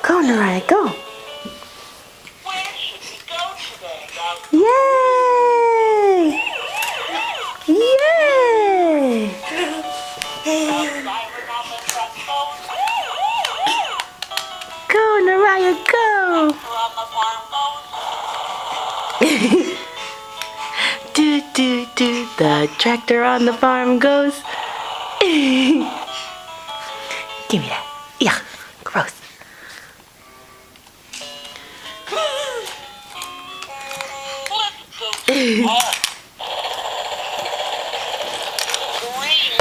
Go, Neriah, go. Where should we go today? Yay! Yay! Go, Neriah, go. Do, do, do, the tractor on the farm goes. Give me that. Yeah, gross. Green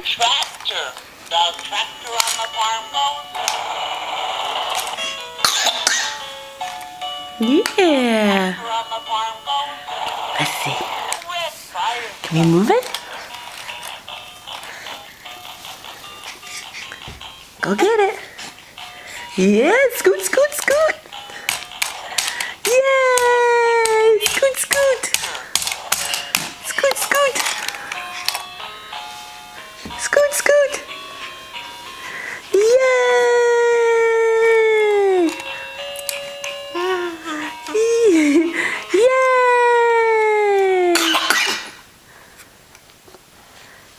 tractor. The tractor on the farm goes. Yeah. On the farm goes. Let's see. Red fire. Can we move it? Go get it. Yeah, scoot, scoot, scoot. Yay! Scoot, scoot. Scoot, scoot. Scoot, scoot. Yay! Yay!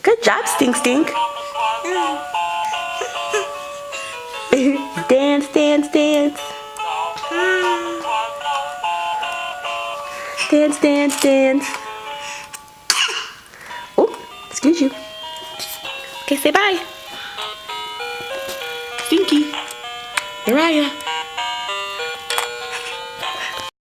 Good job, Stink Stink. Dance, dance, dance. Dance, dance, dance. Oh, excuse you. Okay, say bye. Stinky. Neriah.